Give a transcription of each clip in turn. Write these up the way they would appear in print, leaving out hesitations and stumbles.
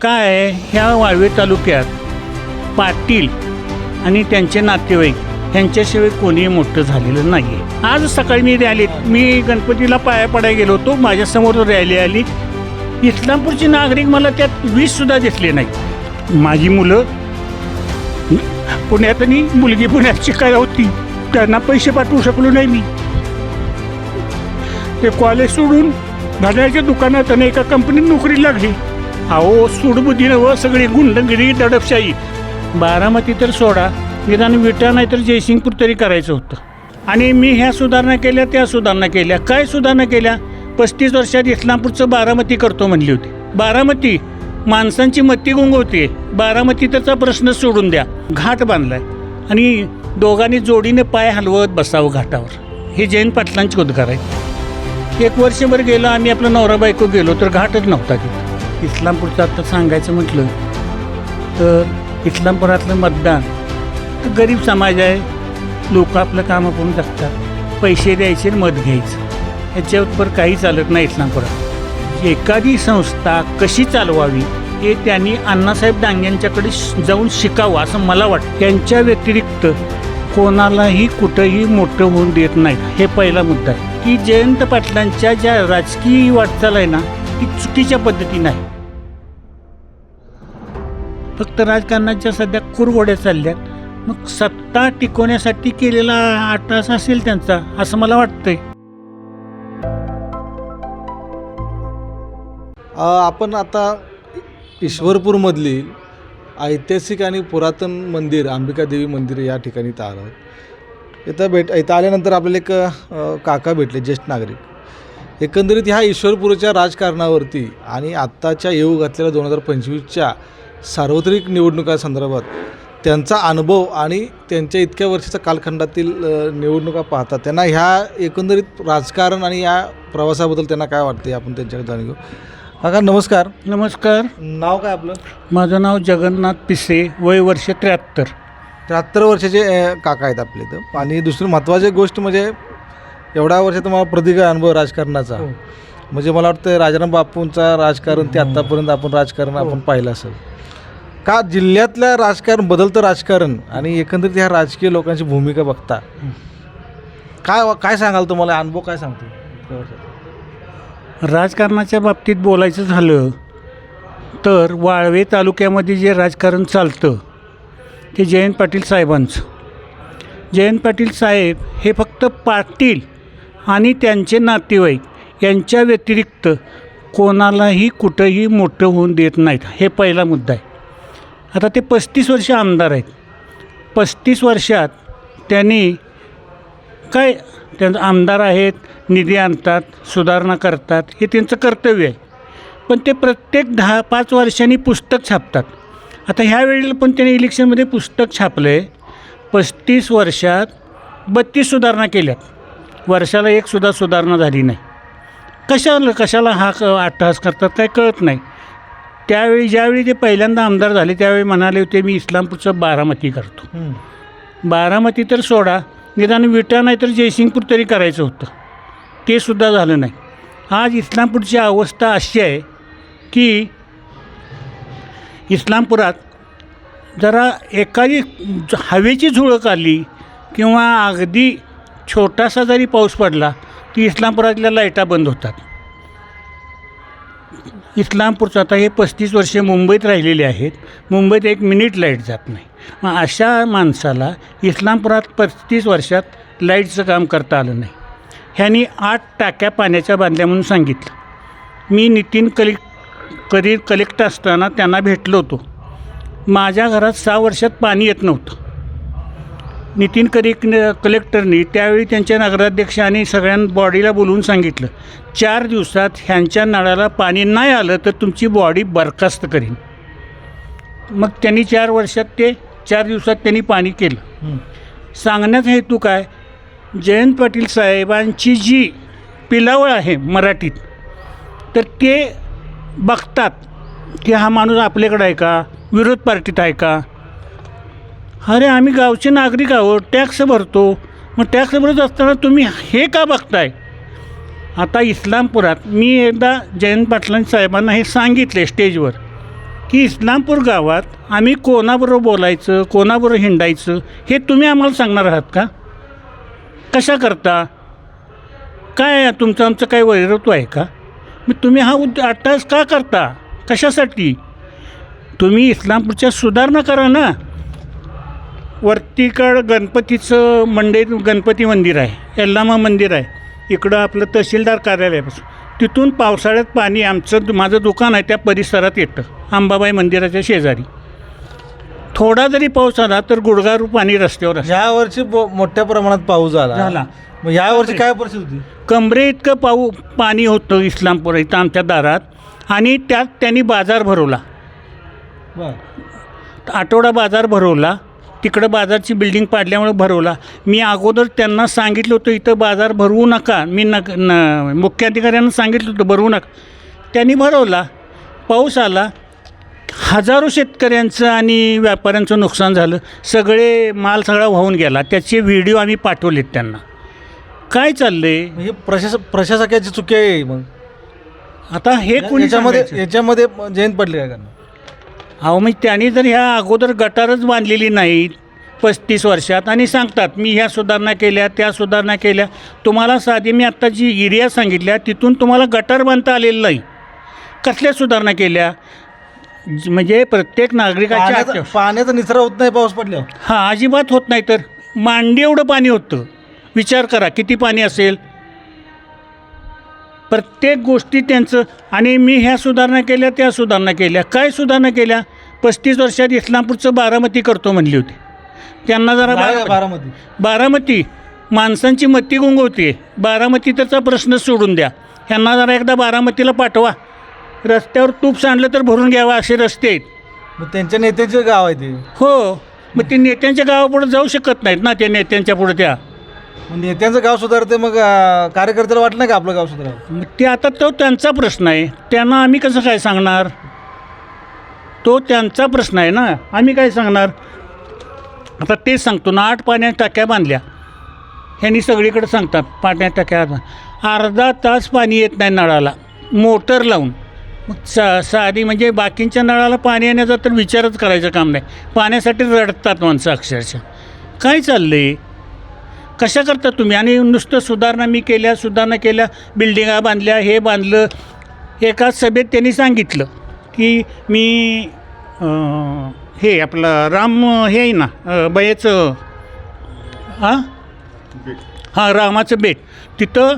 काय आहे, ह्या वाळवे तालुक्यात पाटील आणि त्यांचे नातेवाईक ह्यांच्याशिवाय कोणीही मोठं झालेलं नाही आहे. आज सकाळी मी रॅलीत गणपतीला पाया पडायला गेलो होतो. माझ्यासमोर रॅली आली. इस्लामपूरचे नागरिक मला त्यात 20सुद्धा दिसले नाही. माझी मुलं पुण्यात आणि मुलगी पुण्यात शिकायला होती. त्यांना पैसे पाठवू शकलो नाही मी. ते कॉलेज सोडून घड्याळच्या दुकानात आणि एका कंपनीत नोकरी लागली. अहो सूडबुद्धीनं व सगळी गुंडगिरी दडपशाही. बारामती तर सोडा, निदान विटा नाही तर जयसिंगपूर तरी करायचं होतं. आणि मी ह्या सुधारणा केल्या, त्या सुधारणा केल्या. काय सुधारणा केल्या? 35 वर्षात इस्लामपूरचं बारामती करतो म्हणली होती. बारामती माणसांची मती गुंगवते. बारामतीचा प्रश्न सोडून द्या. घाट बांधलाय आणि दोघांनी जोडीने पाय हलवत बसावं घाटावर. हे जयंत पाटलांचे उद्गार आहेत. 1 वर्षभर गेलं आम्ही आपलं नवरा बायको गेलो तर घाटच नव्हता तिथं. इस्लामपूरचं आता सांगायचं म्हटलं तर इस्लामपुरातलं मतदान तर गरीब समाज आहे. लोक आपलं कामं करून जगतात. पैसे द्यायचे मत घ्यायचं, ह्याच्यावर काही चालत नाही इस्लामपुरात. एखादी संस्था कशी चालवावी हे त्यांनी अण्णासाहेब डांगेंच्याकडे जाऊन शिकावं असं मला वाटतं. त्यांच्या व्यतिरिक्त कोणालाही कुठंही मोठं होऊन देत नाहीत. हे पहिला मुद्दा आहे की जयंत पाटलांच्या ज्या राजकीय वाटचाल आहे ना ती चुकीच्या पद्धतीनं आहे. फक्त राजकारणाच्या सध्या कुरघोड्या चालल्यात. मग सत्ता टिकवण्यासाठी केलेला अट्टास असेल त्यांचा असं मला वाटतंय. आपण आता ईश्वरपूरमधली ऐतिहासिक आणि पुरातन मंदिर अंबिका देवी मंदिर या ठिकाणी इथं आलो आहोत. इथं आल्यानंतर आपल्याला एक काका भेटले, ज्येष्ठ नागरिक. एकंदरीत ह्या ईश्वरपूरच्या राजकारणावरती आणि आत्ताच्या येऊ घातलेल्या 2025च्या सार्वत्रिक निवडणुकांसंदर्भात त्यांचा अनुभव आणि त्यांच्या इतक्या वर्षाच्या कालखंडातील निवडणुका पाहतात. त्यांना ह्या एकंदरीत राजकारण आणि या प्रवासाबद्दल त्यांना काय वाटते आपण त्यांच्याकडे जाणून घेऊ. काका नमस्कार. नमस्कार. नाव काय आपलं? माझं नाव जगन्नाथ पिसे, वय वर्ष 73. 73 वर्षाचे काका आहेत आपले इथं. आणि दुसरी महत्त्वाची गोष्ट म्हणजे एवढ्या वर्षात मला प्रदीर्घ अनुभव राजकारणाचा. म्हणजे मला वाटतं राजाराम बापूंचा राजकारण ते आत्तापर्यंत आपण राजकारण आपण पाहिलं असेल का? जिल्ह्यातल्या राजकारण बदलतं राजकारण आणि एकंदरीत ह्या राजकीय लोकांची भूमिका बघता काय सांगाल? तुम्हाला अनुभव काय सांगतो? राजकारणाच्या बाबतीत बोलायचं झालं तर वाळवे तालुक्यामध्ये जे राजकारण चालतं ते जयंत पाटील साहेबांचं. जयंत पाटील साहेब हे फक्त पाटील आणि त्यांचे नातेवाईक यांच्या व्यतिरिक्त कोणालाही कुठंही मोठं होऊन देत नाहीत. हे पहिला मुद्दा आहे. आता ते 35 वर्ष आमदार आहेत. 35 वर्षात त्यांनी काय, त्यांचं आमदार आहेत, निधी आणतात, सुधारणा करतात, हे त्यांचं कर्तव्य आहे. पण ते प्रत्येक 5 वर्षांनी पुस्तक छापतात. आता ह्या वेळेला पण त्यांनी इलेक्शनमध्ये पुस्तक छापलं आहे. 35 वर्षात 32 सुधारणा केल्यात. वर्षाला एकसुद्धा सुधारणा झाली नाही. कशाला हा अट्टहास करतात काय कळत नाही. त्यावेळी ज्यावेळी ते पहिल्यांदा आमदार झाले त्यावेळी म्हणाले होते मी इस्लामपूरचं बारामती करतो. बारामती तर सोडा, निदान विटा नाही तर जयसिंगपूर तरी करायचं होतं. ते सुद्धा झालं नाही. आज इस्लामपूरची अवस्था अशी आहे की इस्लामपुरात जरा एखादी हवेची झुळूक आली किंवा अगदी छोटासा जरी पाऊस पडला की इस्लामपुरातल्या लाईटा बंद होतात. इस्लामपूरचं आता हे 35 वर्षे मुंबईत राहिलेले आहेत. मुंबईत 1 मिनिट लाईट जात नाही. मग अशा माणसाला इस्लामपुरात 35 वर्षात लाईटचं काम करता आलं नाही. ह्यांनी 8 टाक्या पाण्याच्या बांधल्या म्हणून सांगितलं. मी नितीन कलेक्टर असताना त्यांना भेटलो होतो. माझ्या घरात 6 वर्षात पाणी येत नव्हतं. नितीन कलेक्टरनी त्यावेळी त्यांच्या नगराध्यक्ष आणि सगळ्या बॉडीला बोलवून सांगितलं 4 दिवसात ह्यांच्या नळाला पाणी नाही आलं तर तुमची बॉडी बरखास्त करीन. मग त्यांनी 4 वर्षात ते 4 दिवसात त्यांनी पाणी केलं. सांगण्याचा हेतू काय, जयंत पाटील साहेबांची जी पिलावळ आहे मराठीत तर ते बघतात की हा माणूस आपल्याकडं आहे का, विरोध पार्टीत आहे का. अरे आम्ही गावचे नागरिक आहोत, टॅक्स भरतो. मग टॅक्स भरत असताना तुम्ही हे का बघताय. आता इस्लामपुरात मी एकदा जयंत पाटलां साहेबांना हे सांगितले स्टेजवर की इस्लामपूर गावात आम्ही कोणाबरोबर बोलायचं, कोणाबरोबर हिंडायचं हे तुम्ही आम्हाला सांगणार आहात का? कशा करता? काय तुमचं आमचं काय वैरत्व आहे का? मग तुम्ही हा अट्टास का करता? कशासाठी? तुम्ही इस्लामपूरच्या सुधारणा करा ना. वरतीकडं गणपतीचं गणपती मंदिर आहे, यल्लामा मंदिर आहे, इकडं आपलं तहसीलदार कार्यालयापासून तिथून पावसाळ्यात पाणी माझं दुकान आहे त्या परिसरात येतं, अंबाबाई मंदिराच्या शेजारी. थोडा जरी पाऊस आला तर गुडघारू पाणी रस्त्यावर असतं. ह्या वर्षी मोठ्या प्रमाणात पाऊस झाला. मग ह्या वर्षी काय परिस्थिती होती? कमरे इतकं पाणी होतं इस्लामपूर इथं आमच्या दारात, आणि त्यात त्यांनी बाजार भरवला. आठवडा बाजार भरवला. तिकडं बाजारची बिल्डिंग पाडल्यामुळे भरवला. मी अगोदर त्यांना सांगितलं होतं इथं बाजार भरवू नका. मी मुख्याधिकाऱ्यांना सांगितलं होतं भरवू नका. त्यांनी भरवला. पाऊस आला. हजारो शेतकऱ्यांचं आणि व्यापाऱ्यांचं नुकसान झालं. माल सगळा वाहून गेला. त्याचे व्हिडिओ आम्ही पाठवलेत त्यांना. काय चाललं आहे? हे प्रशासकाची चुकी आहे. मग आता हे कोणी याच्यामध्ये जयंत पडले काय करणार? अहो मग त्यांनी जर ह्या अगोदर गटारच बांधलेली नाहीत 35 वर्षात आणि सांगतात मी ह्या सुधारणा केल्या, त्या सुधारणा केल्या. तुम्हाला साधी मी आत्ता जी एरिया सांगितल्या तिथून तुम्हाला गटार बांधता आलेलं नाही. कसल्या सुधारणा केल्या? म्हणजे प्रत्येक नागरिकाच्या पाण्याचा निचरा होत नाही पाऊस पडल्यावर. हां, अजिबात होत नाही. तर मांडी एवढं पाणी होतं. विचार करा किती पाणी असेल. प्रत्येक गोष्टी त्यांचं. आणि मी ह्या सुधारणा केल्या, त्या सुधारणा केल्या. काय सुधारणा केल्या? 35 वर्षात इस्लामपूरचं बारामती करतो म्हणली होती. त्यांना जरा बारामती माणसांची मती गुंगवते. बारामती त्याचा प्रश्न सोडून द्या. ह्यांना जरा एकदा बारामतीला पाठवा. रस्त्यावर तूप सांडलं तर भरून घ्यावा असे रस्ते आहेत. मग त्यांच्या नेत्यांचे गाव आहे ते. हो, मग ते नेत्यांच्या गावापुढे जाऊ शकत नाहीत ना. त्या नेत्यांच्या पुढे त्या नेत्यांचं गाव सुधारते, मग कार्यकर्त्याला वाटलं नाही का आपलं गाव सुधारावं? मग ते आता तो त्यांचा प्रश्न आहे. त्यांना आम्ही कसं काय सांगणार? तो त्यांचा प्रश्न आहे ना. आम्ही काय सांगणार? आता तेच सांगतो ना, 8 पाण्याच्या टाक्या बांधल्या. ह्यांनी सगळीकडे सांगतात पाण्याच्या टाक्या. अर्धा तास पाणी येत नाही नळाला मोटर लावून. मग साधी म्हणजे बाकींच्या नळाला पाणी येण्याचा तर विचारच करायचं काम नाही. पाण्यासाठी रडतात माणसं अक्षरशः. काय चाललं आहे? कशा करता तुम्ही? आणि नुसतं सुधारणा केल्या, बिल्डिंगा बांधल्या, हे बांधलं. एका सभेत त्यांनी सांगितलं की मी हे आपलं राम हे आहे ना बयेचं रामाचं बेट, तिथं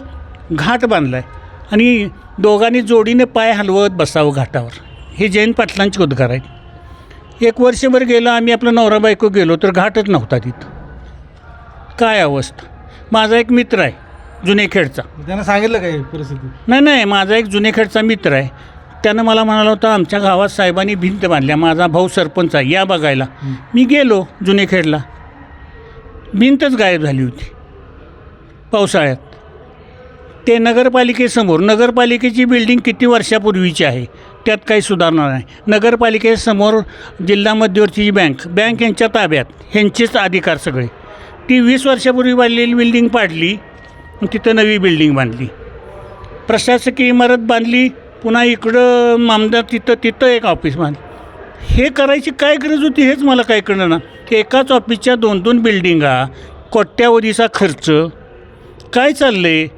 घाट बांधला आहे आणि दोघांनी जोडीने पाय हलवत बसावं घाटावर. हे जयंत पाटलांचे उद्गार आहेत. 1 वर्षभर गेलं आम्ही, आपलं नवरा बायको गेलो तर घाटच नव्हता तिथं. काय अवस्था. माझा एक मित्र आहे जुनेखेडचा. त्यांना सांगितलं काय परिस्थिती? नाही, माझा एक जुनेखेडचा मित्र आहे. त्यानं मला म्हणाला होता आमच्या गावात साहेबांनी भिंत बांधल्या. माझा भाऊ सरपंच आहे, या बघायला. मी गेलो जुनेखेडला. भिंतच गायब झाली होती पावसाळ्यात. ते नगरपालिकेची बिल्डिंग किती वर्षापूर्वीची आहे, त्यात काही सुधारणा नाही. नगरपालिकेसमोर जिल्हा मध्यवर्ती बँक यांच्या ताब्यात, ह्यांचेच अधिकार सगळे. ती 20 वर्षापूर्वी बांधलेली बिल्डिंग पाडली, तिथं नवी बिल्डिंग बांधली. प्रशासकीय इमारत बांधली, पुन्हा इकडं आमदार तिथं एक ऑफिस बांधलं. हे करायची काय गरज होती हेच मला काय कळलं ना. एकाच ऑफिसच्या 2-2 बिल्डिंगा, कोट्यावधीचा खर्च. काय चाललं आहे?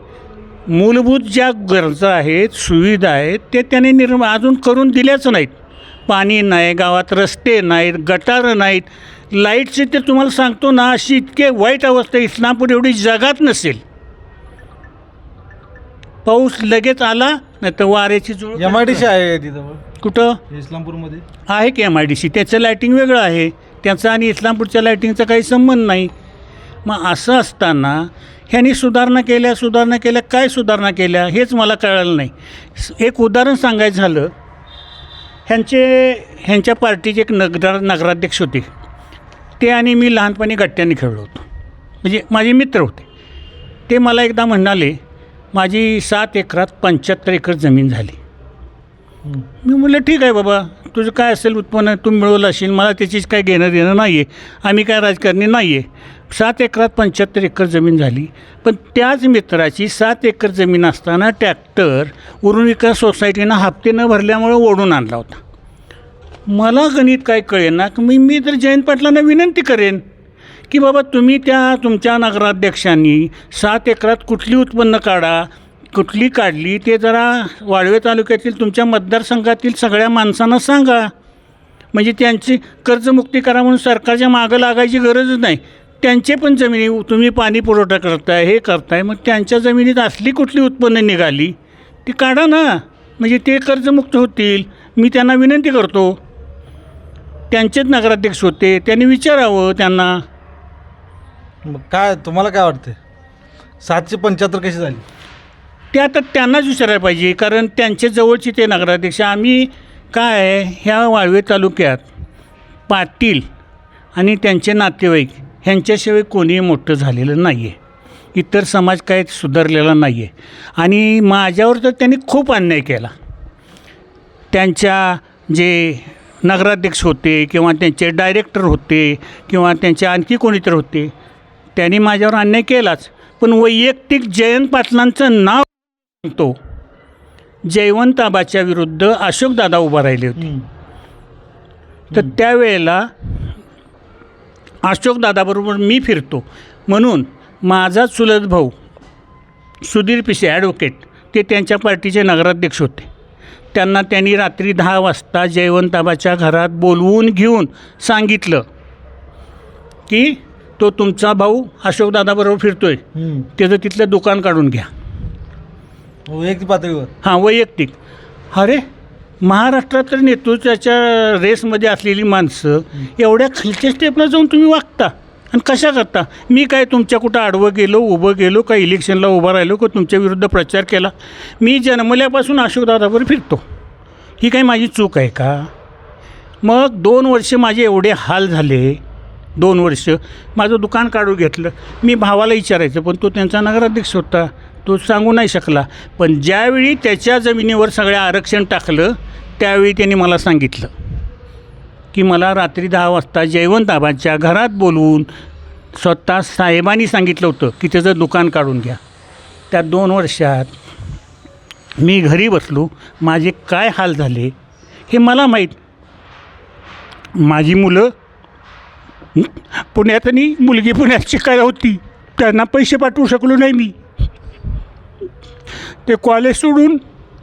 मूलभूत ज्या गरजा आहेत, सुविधा आहेत, ते त्याने अजून करून दिल्याच नाहीत. पाणी नाही, गावात रस्ते नाहीत, गटारं नाहीत, लाईटचे ते तुम्हाला सांगतो ना, अशी इतके वाईट अवस्था. इस्लामपूर एवढी जगात नसेल. पाऊस लगेच आला नाही तर वाऱ्याची जुळ. MIDC आहे तिथं कुठं? इस्लामपूरमध्ये आहे की MIDC. त्याचं लायटिंग वेगळं आहे. त्याचा आणि इस्लामपूरच्या लायटिंगचा काही संबंध नाही. मग असं असताना ह्यांनी सुधारणा केल्या, काय सुधारणा केल्या हेच मला कळलं नाही. एक उदाहरण सांगायचं झालं, ह्यांच्या पार्टीचे एक नगराध्यक्ष होते. ते आणि मी लहानपणी गट्ट्याने खेळलो होतो. म्हणजे माझे मित्र होते. ते मला एकदा म्हणाले माझी 7 एकरात 75 एकर जमीन झाली. मी म्हटलं ठीक आहे बाबा, तुझं काय असेल उत्पन्न तू मिळवलं असेल, मला त्याचीच काय घेणं देणं नाही आहे. आम्ही काय राजकारणी नाही आहे. 7 एकरात 75 एकर जमीन झाली. पण त्याच मित्राची 7 एकर जमीन असताना ट्रॅक्टर उरुण विकास सोसायटीनं हप्ते न भरल्यामुळे ओढून आणला होता. मला गणित काय कळेना की मी तर जयंत पाटलांना विनंती करेन की बाबा तुम्ही तुमच्या नगराध्यक्षांनी 7 एकरात कुठली उत्पन्न काढा, कुठली काढली ते जरा वाळवे तालुक्यातील तुमच्या मतदारसंघातील सगळ्या माणसांना सांगा. म्हणजे त्यांची कर्जमुक्ती करा म्हणून सरकारच्या मागं लागायची गरजच नाही. त्यांचे पण जमिनी तुम्ही पाणी पुरवठा करताय, हे करताय, मग त्यांच्या जमिनीत असली कुठली उत्पन्न निघाली ती काढा ना, म्हणजे ते कर्जमुक्त होतील. मी त्यांना विनंती करतो. त्यांचेच नगराध्यक्ष होते, त्यांनी विचारावं त्यांना. मग काय तुम्हाला काय वाटते 775 कशी झाली? ते आता त्यांनाच विचारायला पाहिजे, कारण त्यांच्या जवळची ते नगराध्यक्ष. आम्ही काय ह्या वाळवे तालुक्यात पाटील आणि त्यांचे नातेवाईक ह्यांच्याशिवाय कोणीही मोठं झालेलं नाही आहे. इतर समाज काय सुधारलेला नाही आहे. आणि माझ्यावर तर त्यांनी खूप अन्याय केला. त्यांच्या जे नगराध्यक्ष होते किंवा त्यांचे डायरेक्टर होते किंवा त्यांचे आणखी कोणीतरी होते, त्यांनी माझ्यावर अन्याय केलाच. पण वैयक्तिक जयंत पाटलांचं नाव सांगतो, जयवंत आबाच्या विरुद्ध अशोकदादा उभा राहिले होते. तर त्यावेळेला अशोकदादाबरोबर मी फिरतो म्हणून माझा चुलत भाऊ सुधीर पिसे ॲडव्होकेट, ते त्यांच्या पार्टीचे नगराध्यक्ष होते. त्यांनी रात्री 10 वाजता जयवंताबाच्या घरात बोलवून घेऊन सांगितलं की तो तुमचा भाऊ अशोकदादाबरोबर फिरतोय, त्याचं तिथलं दुकान काढून घ्या. वैयक्तिक पातळीवर? हां, वैयक्तिक. अरे महाराष्ट्रात तर नेतृत्वाच्या रेसमध्ये असलेली माणसं एवढ्या खालच्या स्टेपला जाऊन तुम्ही वागता आणि कशा करता? मी काय तुमच्या कुठं आडवं गेलो, उभं गेलो, का इलेक्शनला उभं राहिलो, का तुमच्या विरुद्ध प्रचार केला? मी जन्मल्यापासून अशोकदादावर फिरतो. ही काही माझी चूक आहे का? मग 2 वर्ष माझे एवढे हाल झाले. 2 वर्ष माझं दुकान काढून घेतलं. मी भावाला विचारायचं, पण तो त्यांचा नगराध्यक्ष होता, तो सांगू नाही शकला. पण ज्यावेळी त्याच्या जमिनीवर सगळ्या आरक्षण टाकलं त्यावेळी त्यांनी मला सांगितलं की मला रात्री 10 वाजता जयवंत आबांच्या घरात बोलवून स्वतः साहेबांनी सांगितलं होतं की त्याचं दुकान काढून घ्या. त्या 2 वर्षात मी घरी बसलो, माझे काय हाल झाले हे मला माहीत. माझी मुलं पुण्यात आणि मुलगी पुण्यात शिकायला होती, त्यांना पैसे पाठवू शकलो नाही मी. ते कॉलेज सोडून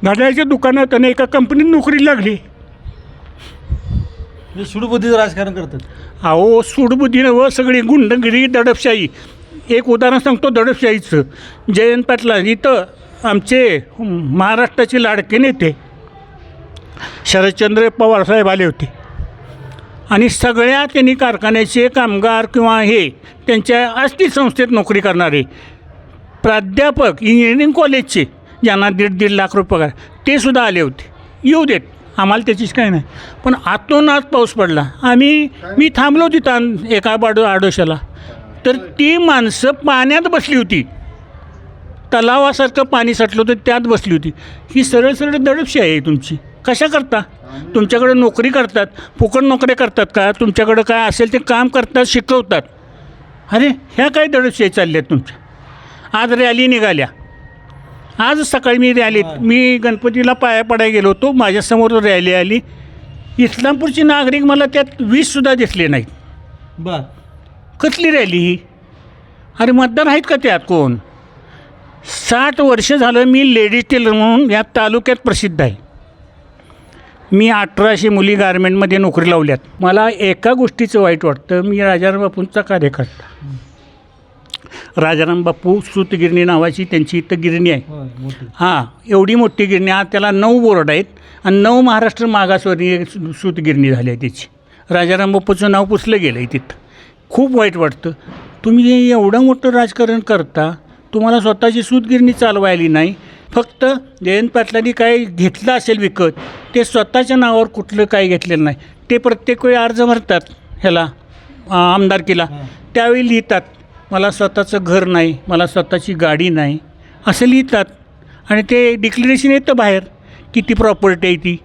घड्याळच्या दुकानात आणि एका कंपनीत नोकरी लागली. सुडबुद्धीचं राजकारण करतात. अहो सूडबुद्धीनं व सगळी गुंडगिरी, दडपशाही. एक उदाहरण सांगतो दडपशाहीचं. जयंत पाटला इथं आमचे महाराष्ट्राचे लाडके नेते शरदचंद्र पवार साहेब आले होते आणि सगळ्या त्यांनी कारखान्याचे कामगार किंवा हे त्यांच्या असतील संस्थेत नोकरी करणारे प्राध्यापक इंजिनिअरिंग कॉलेजचे ज्यांना 1.5 लाख रुपये पगार, ते सुद्धा आले होते. येऊ देत, आम्हाला त्याचीच काय नाही. पण आतोनात पाऊस पडला. मी थांबलो तिथं एका आडोशाला, तर ती माणसं पाण्यात बसली होती. तलावासारखं पाणी साठलं होतं, त्यात बसली होती. ही सरळ सरळ दडपशाही आहे तुमची. कशा करता? तुमच्याकडे नोकरी करतात, फुकट नोकऱ्या करतात का? तुमच्याकडं काय असेल ते काम करतात, शिकवतात. अरे ह्या काय दडपशाही चालल्या आहेत तुमच्या? आज रॅली निघाल्या. आज सकाळी मी गणपतीला पाया पडायला गेलो होतो, माझ्यासमोर रॅली आली. इस्लामपूरचे नागरिक मला त्यात 20सुद्धा दिसले नाहीत. बर, कसली रॅली ही? अरे मतदार आहेत का त्यात कोण? 60 वर्ष झालं मी लेडीज टेलर म्हणून या तालुक्यात प्रसिद्ध आहे. मी 1800 मुली गारमेंटमध्ये नोकरी लावल्यात. मला एका गोष्टीचं वाईट वाटतं, मी राजाराम बापूंचा कार्यकर्ता. राजाराम बापू सूतगिरणी नावाची त्यांची इथं गिरणी आहे. हां, एवढी मोठी गिरणी. आज त्याला 9 बोर्ड आहेत आणि 9 महाराष्ट्र मागासवर्गीय सूतगिरणी झाली आहे त्याची. राजाराम बापूचं नाव पुसलं गेलं आहे तिथं. खूप वाईट वाटतं. तुम्ही एवढं मोठं राजकारण करता, तुम्हाला स्वतःची सूतगिरणी चालवायली नाही. फक्त जयंत पाटलांनी काय घेतलं असेल विकत, ते स्वतःच्या नावावर कुठलं काय घेतलेलं नाही. ते प्रत्येक वेळी अर्ज भरतात ह्याला आमदारकीला, त्यावेळी लिहितात मला स्वतःचं घर नाही, मला स्वतःची गाडी नाही, असं लिहितात. आणि ते डिक्लेरेशन येतं बाहेर किती प्रॉपर्टी आहे ती.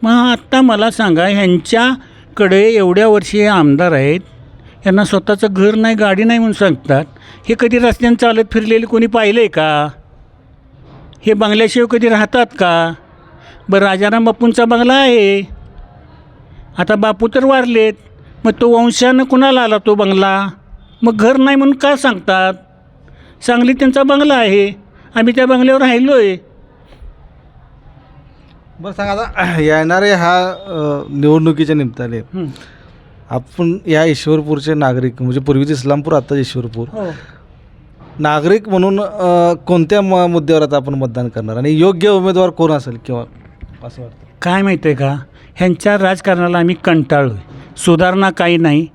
मग आत्ता मला सांगा, ह्यांच्याकडे एवढ्या वर्षी आमदार आहेत, यांना स्वतःचं घर नाही, गाडी नाही म्हणून सांगतात. हे कधी रस्त्यानं चालत फिरलेले कोणी पाहिलं आहे का? हे बंगल्याशिवाय कधी राहतात का? बरं, राजाराम बापूंचा बंगला आहे, आता बापू तर वारलेत, मग तो वंशानं कुणाला आला तो बंगला? मग घर नाही म्हणून का सांगतात? सांगलीत त्यांचा बंगला आहे, आम्ही त्या बंगल्यावर राहिलो आहे. बरं सांगा, आता येणाऱ्या ह्या निवडणुकीच्या निमित्ताने आपण या ईश्वरपूरचे नागरिक, म्हणजे पूर्वीचे इस्लामपूर, आता ईश्वरपूर, नागरिक म्हणून कोणत्या मुद्द्यावर आता आपण मतदान करणार आणि योग्य उमेदवार कोण असेल किंवा असं वाटतं? काय माहीत आहे का, ह्यांच्या राजकारणाला आम्ही कंटाळलो आहे. सुधारणा काही नाही.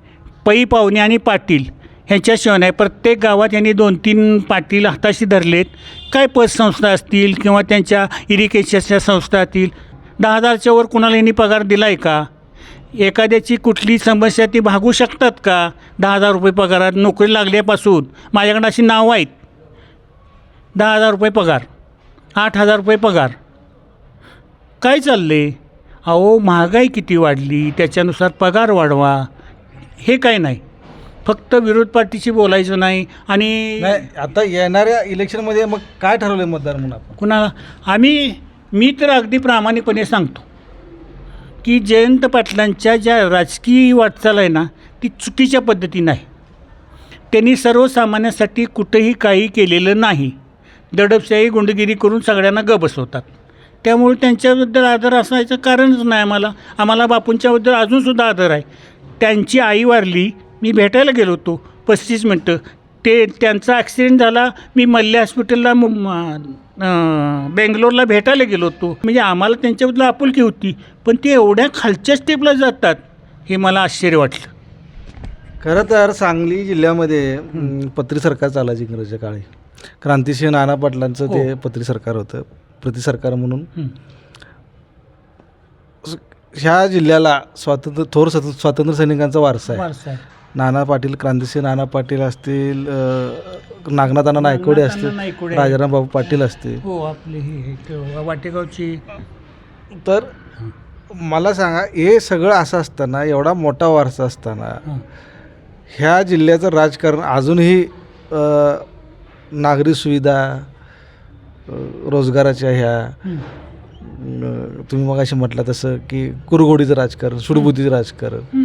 पै पाहुणे आणि पाटील ह्यांच्याशिवाय नाही. प्रत्येक गावात यांनी 2-3 पाटील हाताशी धरलेत. काय पतसंस्था असतील किंवा त्यांच्या इरिगेशनच्या संस्था असतील, 10,000च्या वर कुणाला यांनी पगार दिला आहे का? एखाद्याची कुठली समस्या ती भागू शकतात का 10,000 रुपये पगारात? नोकरी लागल्यापासून माझ्याकडे अशी नावं आहेत, 10,000 रुपये पगार, 8,000 रुपये पगार. काय चालले? अहो, महागाई किती वाढली, त्याच्यानुसार पगार वाढवा, हे काय नाही. फक्त विरोध पार्टीशी बोलायचं नाही. आणि आता येणाऱ्या इलेक्शनमध्ये मग काय ठरवलं आहे मतदार म्हणून आपण? कुणाला मी तर अगदी प्रामाणिकपणे सांगतो की जयंत पाटलांच्या ज्या राजकीय वाटचाल आहे ना, ती चुकीच्या पद्धतीनं आहे. त्यांनी सर्वसामान्यांसाठी कुठंही काही केलेलं नाही. दडपशाही गुंडगिरी करून सगळ्यांना ग बसवतात. त्यामुळे त्यांच्याबद्दल आदर असायचं कारणच नाही आम्हाला बापूंच्याबद्दल अजूनसुद्धा आदर आहे. त्यांची आई वारली, मी भेटायला गेलो होतो 35 मिनटं. त्यांचा ॲक्सिडेंट झाला, मी मल्ले हॉस्पिटलला बेंगलोरला भेटायला गेलो होतो. म्हणजे आम्हाला त्यांच्याबद्दल आपुलकी होती. पण ते एवढ्या खालच्या स्टेपला जातात, हे मला आश्चर्य वाटलं. खरं तर सांगली जिल्ह्यामध्ये पत्री सरकार चालायची इंग्रजच्या काळी. क्रांतिसिंह नाना पाटलांचं ते पत्री सरकार होतं, प्रति सरकार म्हणून. ह्या जिल्ह्याला थोर स्वातंत्र्य सैनिकांचा वारसा आहे. नाना पाटील, क्रांतिसिंह नाना पाटील असतील, नागनाथांना नायकवडे असतील, राजाराम बाबू पाटील असतील, हो आपले हे वाटेगावची. तर मला सांगा, हे सगळं असं असताना, एवढा मोठा वारसा असताना, ह्या जिल्ह्याचं राजकारण अजूनही नागरी सुविधा, रोजगाराच्या ह्या, तुम्ही मग अशी म्हटलं तसं की कुरघोडीचं राजकारण, सुडबुद्धीचं राजकारण,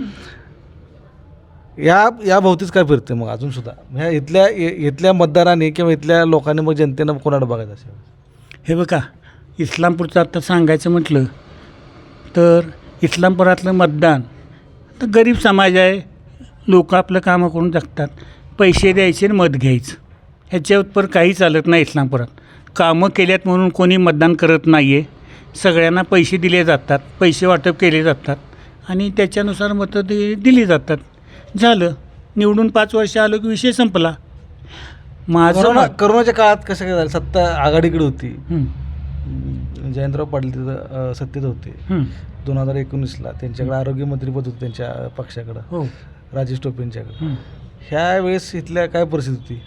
या भोवतीच काय फिरते मग अजूनसुद्धा? ह्या इथल्या मतदारांनी किंवा इथल्या लोकांनी, मग जनतेनं कोणाला बघायचं असेल? हे बघा, इस्लामपूरचं आता सांगायचं म्हटलं तर इस्लामपुरातलं मतदान तर गरीब समाज आहे. लोक आपलं कामं करून जगतात. पैसे द्यायचे आणि मत घ्यायचं, ह्याच्यावर काही चालत नाही इस्लामपुरात. कामं केल्यात म्हणून कोणी मतदान करत नाही आहे. सगळ्यांना पैसे दिले जातात, पैसे वाटप केले जातात आणि त्याच्यानुसार मतं दिली जातात. झालं, निवडून 5 वर्ष आलो की विषय संपला. करोनाच्या काळात कसं काय झालं? सत्ता आघाडीकडे होती, जयंतराव पाटील तिथं सत्तेत होते. 2019ला त्यांच्याकडे आरोग्यमंत्रीपद होतं त्यांच्या पक्षाकडं, राजेश टोपेंच्याकडे. ह्या वेळेस इथल्या काय परिस्थिती होती?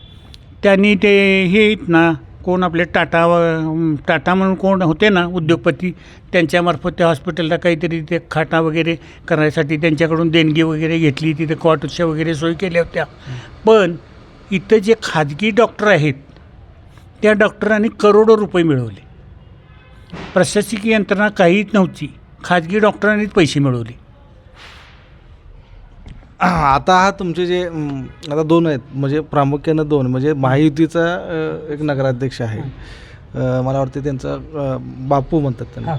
त्यांनी ते हे आहेत ना, कोण आपले टाटा म्हणून कोण होते ना उद्योगपती, त्यांच्यामार्फत त्या हॉस्पिटलला काहीतरी ते खाटा वगैरे करण्यासाठी त्यांच्याकडून देणगी वगैरे घेतली. तिथे क्वार्टर्सच्या वगैरे सोयी केल्या होत्या. पण इथं जे खाजगी डॉक्टर आहेत, त्या डॉक्टरांनी करोडो रुपये मिळवले. प्रशासकीय यंत्रणा काहीच नव्हती, खाजगी डॉक्टरांनीच पैसे मिळवले. आता हा तुमचे जे आता 2 आहेत, म्हणजे प्रामुख्यानं 2, म्हणजे महायुतीचा एक नगराध्यक्ष आहे, मला वाटते त्यांचा बापू म्हणतात त्यांना,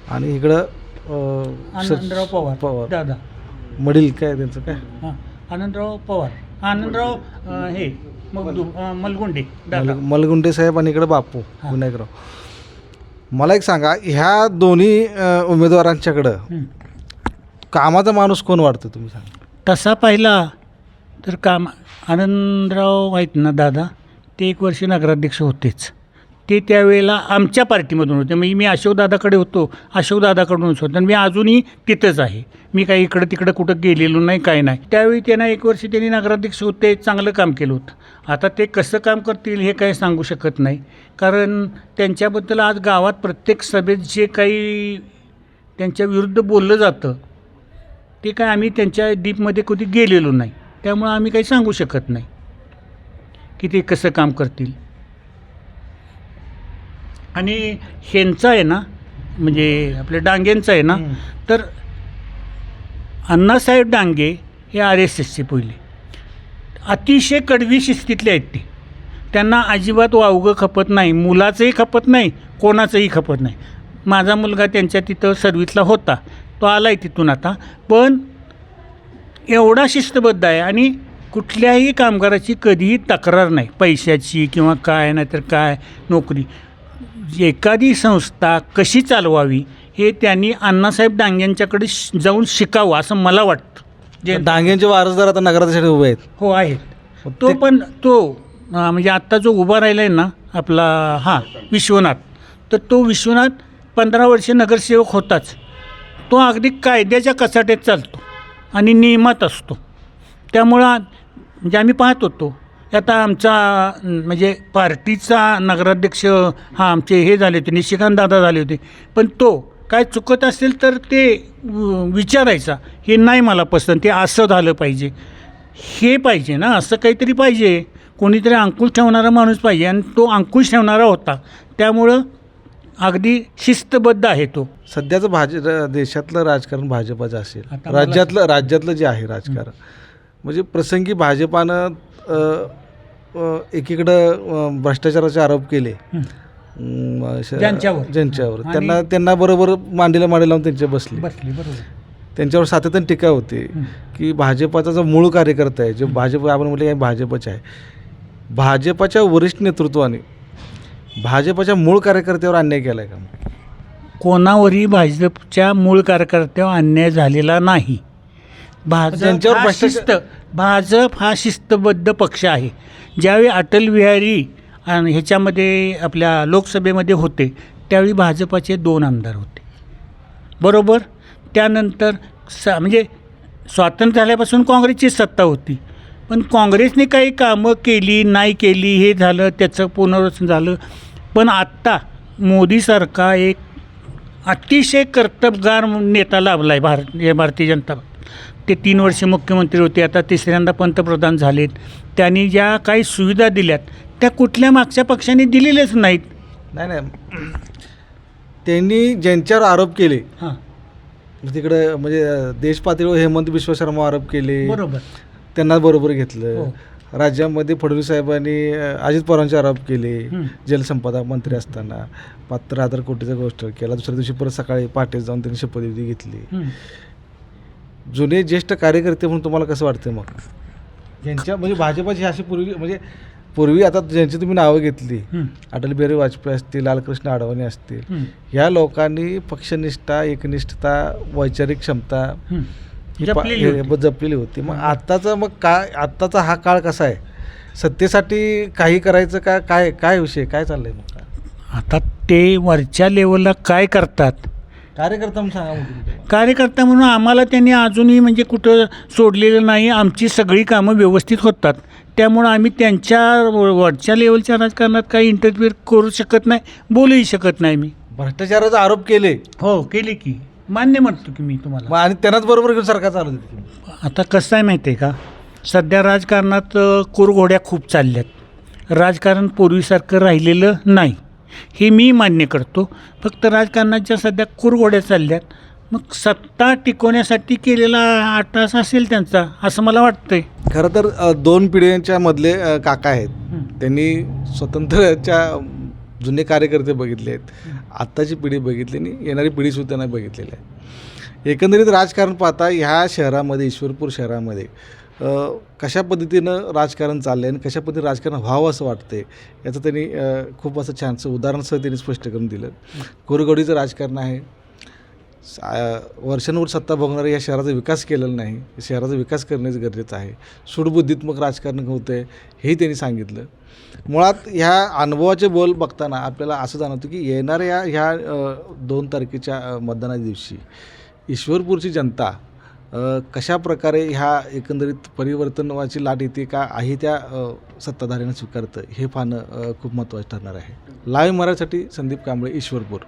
आणि इकडं आनंदराव पवार दादा, वडील काय त्यांचं काय, आनंदराव पवार, आनंदराव हे मलगुंडे दादा, मलगुंडे साहेब, आणि इकडं बापू विनायकराव. मला एक सांगा, ह्या दोन्ही उमेदवारांच्याकडं कामाचा माणूस कोण वाटतं तुम्ही सांगा? तसा पाहिला तर आनंदराव आहेत ना दादा, ते 1 वर्ष नगराध्यक्ष होतेच. ते त्यावेळेला आमच्या पार्टीमधून होते. म्हणजे मी अशोकदादाकडे होतो, अशोकदादाकडूनच होतो, आणि मी अजूनही तिथंच आहे. मी काही इकडं तिकडं कुठं गेलेलो नाही, काय नाही. त्यावेळी त्यांना 1 वर्ष त्यांनी नगराध्यक्ष होते, चांगलं काम केलं होतं. आता ते कसं काम करतील हे काही सांगू शकत नाही, कारण त्यांच्याबद्दल आज गावात प्रत्येक सभेत जे काही त्यांच्या विरुद्ध बोललं जातं ते काय आम्ही त्यांच्या डीपमध्ये कधी गेलेलो नाही. त्यामुळं आम्ही काही सांगू शकत नाही की ते कसं काम करतील. आणि ह्यांचं आहे ना, म्हणजे आपल्या डांगेंचं आहे ना, तर अण्णासाहेब डांगे हे RSSचे पहिले अतिशय कडवी शिस्तीतले आहेत ते. त्यांना अजिबात वावगं खपत नाही, मुलाचंही खपत नाही, कोणाचंही खपत नाही. माझा मुलगा त्यांच्या तिथं सर्व्हिसला होता, तो आला आहे तिथून आता. पण एवढा शिस्तबद्ध आहे आणि कुठल्याही कामगाराची कधीही तक्रार नाही, पैशाची किंवा काय नाही तर काय नोकरी. एखादी संस्था कशी चालवावी हे त्यांनी अण्णासाहेब डांग्यांच्याकडे जाऊन शिकावं असं मला वाटतं. जे डांग्यांचे वारसदार आता नगराध्यक्षासाठी उभे आहेत. हो आहेत. तो पण तो म्हणजे आत्ता जो उभा राहिला आहे ना आपला विश्वनाथ, तर तो विश्वनाथ 15 वर्षे नगरसेवक होताच. तो अगदी कायद्याच्या कचाट्यात चालतो आणि नियमात असतो. त्यामुळं म्हणजे आम्ही पाहत होतो आता आमचा म्हणजे पार्टीचा नगराध्यक्ष आमचे हे झाले होते, निशिकांत दादा झाले होते. पण तो काय चुकत असेल तर ते विचारायचा, हे नाही मला पसंत, ते असं झालं पाहिजे, हे पाहिजे ना, असं काहीतरी पाहिजे. कोणीतरी अंकुश ठेवणारा माणूस पाहिजे आणि तो अंकुश ठेवणारा होता. त्यामुळं अगदी शिस्तबद्ध आहे तो. सध्याचं देशातलं राजकारण भाजपाचं असेल, आता मला राज्यातलं जे आहे राजकारण म्हणजे प्रसंगी भाजपानं एकीकडं भ्रष्टाचाराचे आरोप केले ज्यांच्यावर त्यांना बरोबर मांडीला लावून त्यांच्या बसले. बरोबर. त्यांच्यावर सातत्याने टीका होते की भाजपाचा जो मूळ कार्यकर्ता आहे, जो भाजप आपण म्हटलं भाजपचे आहे, भाजपाच्या वरिष्ठ नेतृत्वाने भाजपाच्या मूळ कार्यकर्त्यावर अन्याय केला आहे का? कोणावरही भाजपच्या मूळ कार्यकर्त्यावर अन्याय झालेला नाही. भाजप हा शिस्तबद्ध पक्ष आहे. ज्यावेळी अटल बिहारी आणि ह्याच्यामध्ये आपल्या लोकसभेमध्ये होते त्यावेळी भाजपाचे 2 आमदार होते, बरोबर. त्यानंतर म्हणजे स्वातंत्र्य झाल्यापासून काँग्रेसची सत्ता होती, पण काँग्रेसने काही कामं केली नाही केली हे झालं, त्याचं पुनर्वसन झालं. पण आत्ता मोदीसारखा एक अतिशय कर्तबगार नेता लाभला आहे भारतीय जनता. ते 3 वर्षे मुख्यमंत्री होते, आता 3ऱ्यांदा पंतप्रधान झालेत. त्यांनी ज्या काही सुविधा दिल्यात त्या कुठल्या मागच्या पक्षाने दिलेल्याच नाहीत. नाही त्यांनी ज्यांच्यावर आरोप केले तिकडं म्हणजे देश पातळीवर हेमंत बिश्व शर्मा आरोप केले, बरोबर, त्यांना बरोबर घेतलं. राज्यामध्ये फडणवीस साहेबांनी अजित पवारांचे आरोप केले, जलसंपदा मंत्री असताना 75,000 कोटीचा गोष्ट केला. दुसऱ्या दिवशी परत सकाळी पहाटे जाऊन त्यांनी शपथविधी घेतली. जुने ज्येष्ठ कार्यकर्ते म्हणून तुम्हाला कसं वाटतं मग ज्यांच्या म्हणजे भाजपाची अशी पूर्वी आता ज्यांची तुम्ही नावं घेतली, अटल बिहारी वाजपेयी असतील, लालकृष्ण अडवाणी असतील, ह्या लोकांनी पक्षनिष्ठा, एकनिष्ठता, वैचारिक क्षमता जपलेली होती. मग आत्ताचा हा काळ कसा आहे? सत्तेसाठी काही करायचं का? काय विषय काय चाललंय मग? आता ते वरच्या लेवलला काय करतात कार्यकर्ता म्हणून सांगा. कार्यकर्ता म्हणून आम्हाला त्यांनी अजूनही म्हणजे कुठं सोडलेलं नाही. आमची सगळी कामं व्यवस्थित होतात. त्यामुळं आम्ही त्यांच्या वरच्या लेवलच्या राजकारणात काही इंटरफिअर करू शकत नाही, बोलूही शकत नाही. मी भ्रष्टाचाराचा आरोप केले, केले की मान्य म्हणतो की मी तुम्हाला. आणि त्यांनाच बरोबर घेऊन सरकार चालवते. आता कसं आहे माहिती आहे का, सध्या राजकारणात कुरघोड्या खूप चालल्यात. राजकारण पूर्वीसारखं राहिलेलं नाही, हे मी मान्य करतो. फक्त राजकारणाच्या सध्या कुरघोड्या चालल्यात. मग सत्ता टिकवण्यासाठी केलेला अट्टास असेल त्यांचा, असं मला वाटतंय. खरं तर 2 पिढ्यांच्या मधले काका आहेत. त्यांनी स्वतंत्रच्या जुने कार्यकर्ते बघितले आहेत, आत्ताची पिढी बघितली नाही, येणारी पिढीसुद्धा नाही बघितलेली आहे. एकंदरीत राजकारण पाहता ह्या शहरामध्ये, ईश्वरपूर शहरामध्ये कशा पद्धतीनं राजकारण चाललं आहे आणि कशा पद्धतीनं राजकारण व्हावं असं वाटतंय याचं त्यांनी खूप असं छानसं उदाहरणासह त्यांनी स्पष्ट करून दिलं. कुरघोडीचं राजकारण आहे. वर्षांवर सत्ता भोगणाऱ्या या शहराचा विकास केलेला नाही, शहराचा विकास करणं गरजेचं आहे. सूडबुद्धीत्मक राजकारण होतं आहे हेही त्यांनी सांगितलं. मुळात ह्या अनुभवाचे बोल बघताना आपल्याला असं जाणवतं की येणाऱ्या ह्या 2 तारखेच्या मतदानाच्या दिवशी ईश्वरपूरची जनता कशा प्रकारे ह्या एकंदरीत परिवर्तनाची लाट येते का आहे त्या सत्ताधाऱ्यांना स्वीकारतं हे पाहणं खूप महत्त्वाचं ठरणार आहे. लाईव्ह मराठीसाठी संदीप कांबळे, ईश्वरपूर.